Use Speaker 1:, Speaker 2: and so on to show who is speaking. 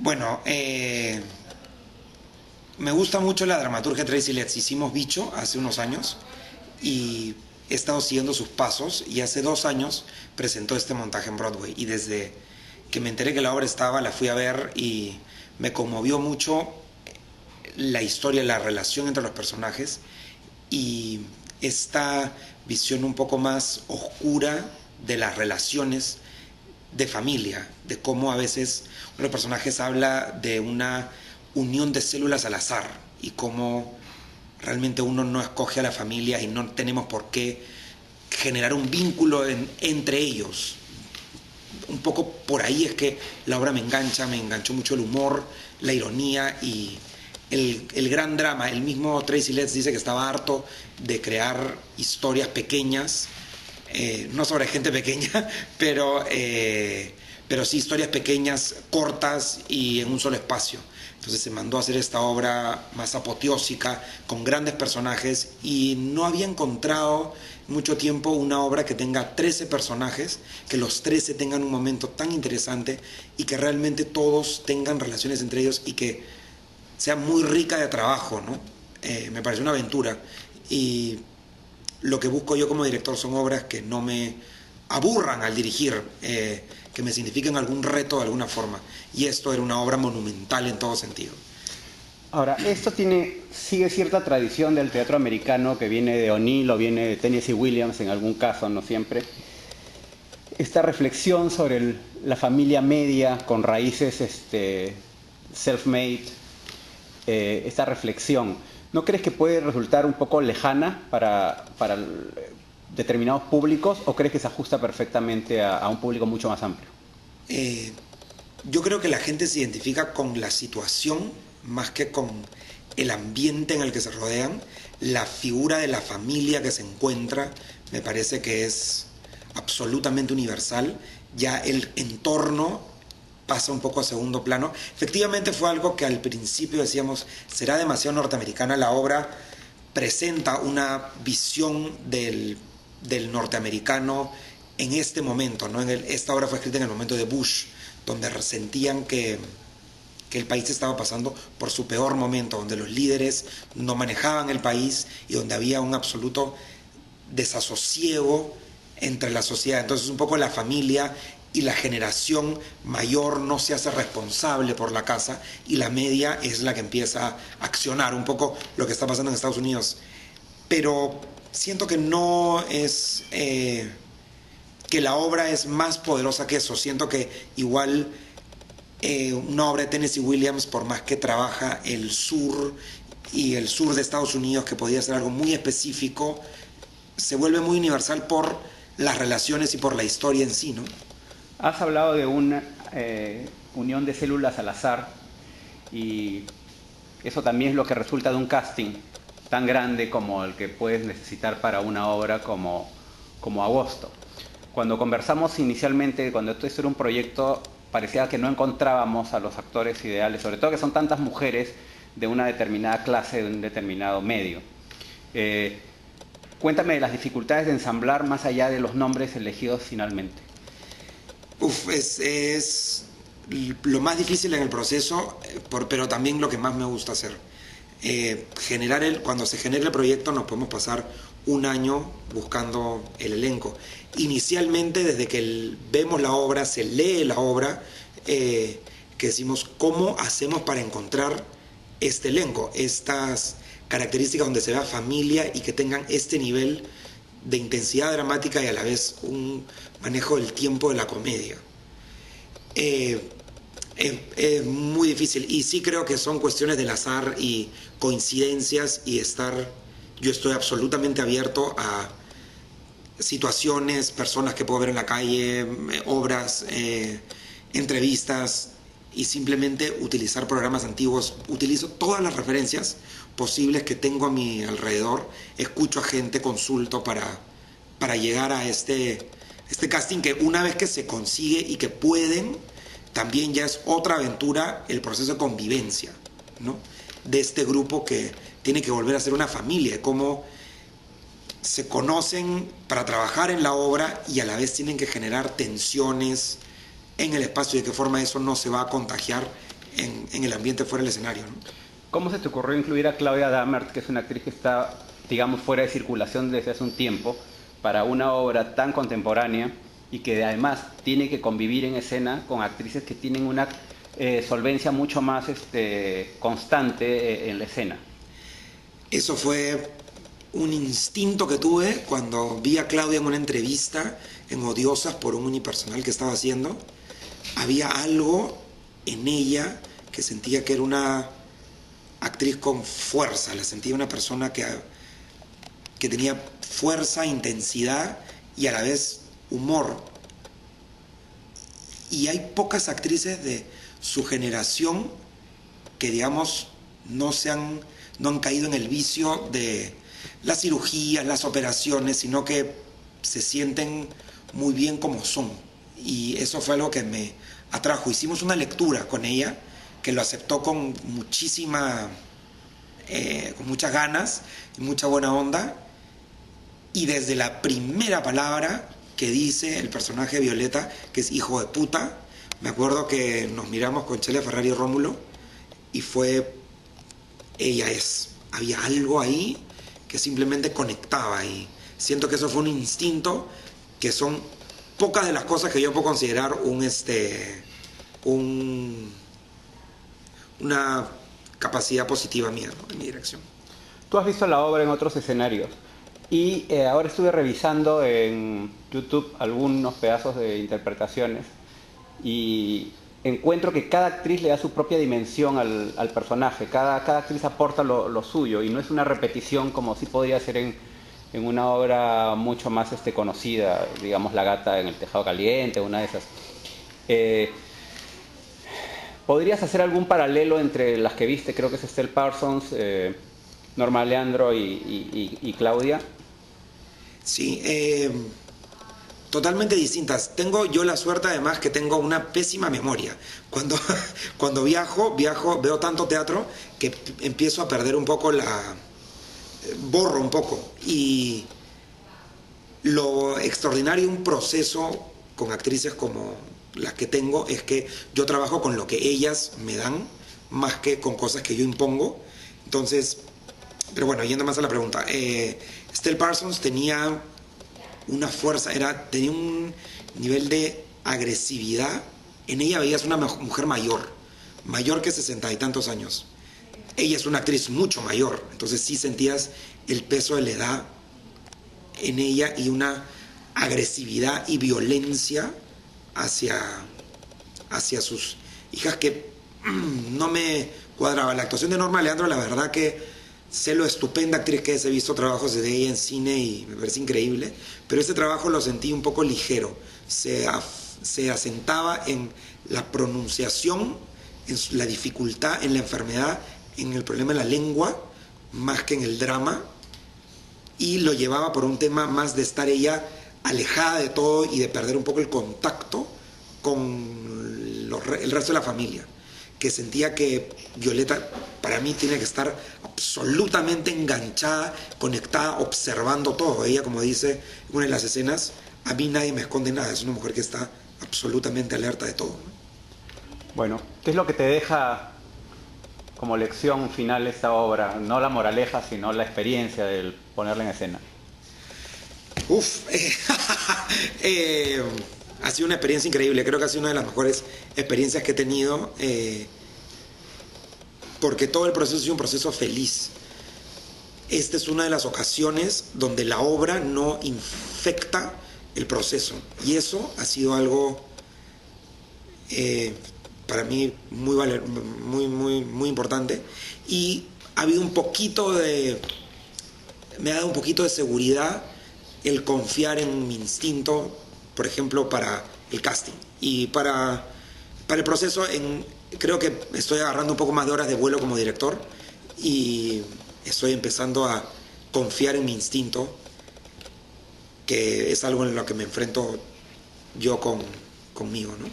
Speaker 1: Bueno, me gusta mucho la dramaturgia de Tracy Letts. Hicimos Bicho hace unos años y he estado siguiendo sus pasos y hace 2 años presentó este montaje en Broadway y desde que me enteré que la obra estaba la fui a ver y me conmovió mucho la historia, la relación entre los personajes y esta visión un poco más oscura de las relaciones de familia, de cómo a veces uno de los personajes habla de una unión de células al azar y cómo realmente uno no escoge a la familia y no tenemos por qué generar un vínculo entre ellos. Un poco por ahí es que la obra me enganchó mucho el humor, la ironía y el gran drama. El mismo Tracy Letts dice que estaba harto de crear historias pequeñas, no sobre gente pequeña, pero sí historias pequeñas, cortas y en un solo espacio. Entonces se mandó a hacer esta obra más apoteósica, con grandes personajes, y no había encontrado mucho tiempo una obra que tenga 13 personajes, que los 13 tengan un momento tan interesante y que realmente todos tengan relaciones entre ellos y que sea muy rica de trabajo, ¿no? Me parece una aventura y lo que busco yo como director son obras que no me aburran al dirigir, que me signifiquen algún reto de alguna forma. Y esto era una obra monumental en todo sentido.
Speaker 2: Ahora, esto sigue cierta tradición del teatro americano que viene de O'Neill o viene de Tennessee Williams en algún caso, no siempre. Esta reflexión sobre la familia media con raíces self-made, esta reflexión, ¿no crees que puede resultar un poco lejana para determinados públicos o crees que se ajusta perfectamente a un público mucho más amplio?
Speaker 1: Yo creo que la gente se identifica con la situación más que con el ambiente en el que se rodean. La figura de la familia que se encuentra me parece que es absolutamente universal. Ya el entorno pasa un poco a segundo plano. Efectivamente fue algo que al principio decíamos, será demasiado norteamericana. La obra presenta una visión del norteamericano en este momento, ¿no? Esta obra fue escrita en el momento de Bush, donde sentían que el país estaba pasando por su peor momento, donde los líderes no manejaban el país y donde había un absoluto desasosiego entre la sociedad. Entonces un poco la familia y la generación mayor no se hace responsable por la casa y la media es la que empieza a accionar, un poco lo que está pasando en Estados Unidos. Pero siento que no es que la obra es más poderosa que eso. Siento que igual una obra de Tennessee Williams, por más que trabaja el sur y el sur de Estados Unidos, que podía ser algo muy específico, se vuelve muy universal por las relaciones y por la historia en sí, ¿no?
Speaker 2: Has hablado de una unión de células al azar y eso también es lo que resulta de un casting tan grande como el que puedes necesitar para una obra como Agosto. Cuando conversamos inicialmente, cuando esto era un proyecto, parecía que no encontrábamos a los actores ideales, sobre todo que son tantas mujeres de una determinada clase, de un determinado medio. Cuéntame de las dificultades de ensamblar más allá de los nombres elegidos finalmente.
Speaker 1: Es lo más difícil en el proceso, pero también lo que más me gusta hacer. Cuando se genere el proyecto nos podemos pasar un año buscando el elenco. Inicialmente, desde que vemos la obra, se lee la obra, que decimos cómo hacemos para encontrar este elenco, estas características donde se vea familia y que tengan este nivel de intensidad dramática y a la vez un manejo del tiempo de la comedia. Es muy difícil y sí creo que son cuestiones del azar y coincidencias y yo estoy absolutamente abierto a situaciones, personas que puedo ver en la calle, obras, entrevistas y simplemente utilizar programas antiguos. Utilizo todas las referencias posibles que tengo a mi alrededor, escucho a gente, consulto para llegar a este casting que una vez que se consigue y que pueden, también ya es otra aventura el proceso de convivencia, ¿no? De este grupo que tiene que volver a ser una familia, cómo se conocen para trabajar en la obra y a la vez tienen que generar tensiones en el espacio y de qué forma eso no se va a contagiar en el ambiente fuera del escenario, ¿no?
Speaker 2: ¿Cómo se te ocurrió incluir a Claudia Dammert, que es una actriz que está, digamos, fuera de circulación desde hace un tiempo, para una obra tan contemporánea y que además tiene que convivir en escena con actrices que tienen una solvencia mucho más constante en la escena?
Speaker 1: Eso fue un instinto que tuve cuando vi a Claudia en una entrevista en Odiosas por un unipersonal que estaba haciendo. Había algo en ella que sentía que era una actriz con fuerza, la sentía una persona que tenía fuerza, intensidad y a la vez humor. Y hay pocas actrices de su generación que, digamos, no han caído en el vicio de las cirugías, las operaciones, sino que se sienten muy bien como son. Y eso fue algo que me atrajo. Hicimos una lectura con ella, que lo aceptó con con muchas ganas y mucha buena onda. Y desde la primera palabra que dice el personaje de Violeta, que es hijo de puta, me acuerdo que nos miramos con Chele Ferrari y Rómulo y fue, ella es. Había algo ahí que simplemente conectaba y siento que eso fue un instinto, que son pocas de las cosas que yo puedo considerar una capacidad positiva mía, ¿no? En mi dirección.
Speaker 2: Tú has visto la obra en otros escenarios y ahora estuve revisando en YouTube algunos pedazos de interpretaciones y encuentro que cada actriz le da su propia dimensión al personaje, cada actriz aporta lo suyo y no es una repetición como sí podría ser en una obra mucho más conocida, digamos La gata en el tejado caliente, una de esas. ¿Podrías hacer algún paralelo entre las que viste? Creo que es Estelle Parsons, Norma Leandro y Claudia.
Speaker 1: Sí, totalmente distintas. Tengo yo la suerte además que tengo una pésima memoria. Cuando viajo, veo tanto teatro que empiezo a perder un poco borro un poco. Y lo extraordinario de un proceso con actrices como las que tengo es que yo trabajo con lo que ellas me dan más que con cosas que yo impongo. Entonces, pero bueno, yendo más a la pregunta, Estelle Parsons tenía una fuerza, tenía un nivel de agresividad. En ella veías una mujer mayor que 60 y tantos años. Ella es una actriz mucho mayor, entonces sí sentías el peso de la edad en ella y una agresividad y violencia hacia sus hijas que no me cuadraba. La actuación de Norma Leandro, la verdad que sé lo estupenda actriz que es, he visto trabajos de ella en cine y me parece increíble, pero este trabajo lo sentí un poco ligero, se asentaba en la pronunciación, en la dificultad, en la enfermedad, en el problema de la lengua, más que en el drama, y lo llevaba por un tema más de estar ella alejada de todo y de perder un poco el contacto con el resto de la familia, que sentía que Violeta para mí tiene que estar absolutamente enganchada, conectada, observando todo. Ella, como dice en una de las escenas, a mí nadie me esconde nada, es una mujer que está absolutamente alerta de todo, ¿no?
Speaker 2: Bueno, ¿qué es lo que te deja como lección final esta obra? No la moraleja, sino la experiencia del ponerla en escena.
Speaker 1: Ha sido una experiencia increíble, creo que ha sido una de las mejores experiencias que he tenido, porque todo el proceso es un proceso feliz. Esta es una de las ocasiones donde la obra no infecta el proceso, y eso ha sido algo para mí muy importante, y ha habido me ha dado un poquito de seguridad el confiar en mi instinto, por ejemplo, para el casting y para el proceso. Creo que estoy agarrando un poco más de horas de vuelo como director y estoy empezando a confiar en mi instinto, que es algo en lo que me enfrento yo conmigo, ¿no?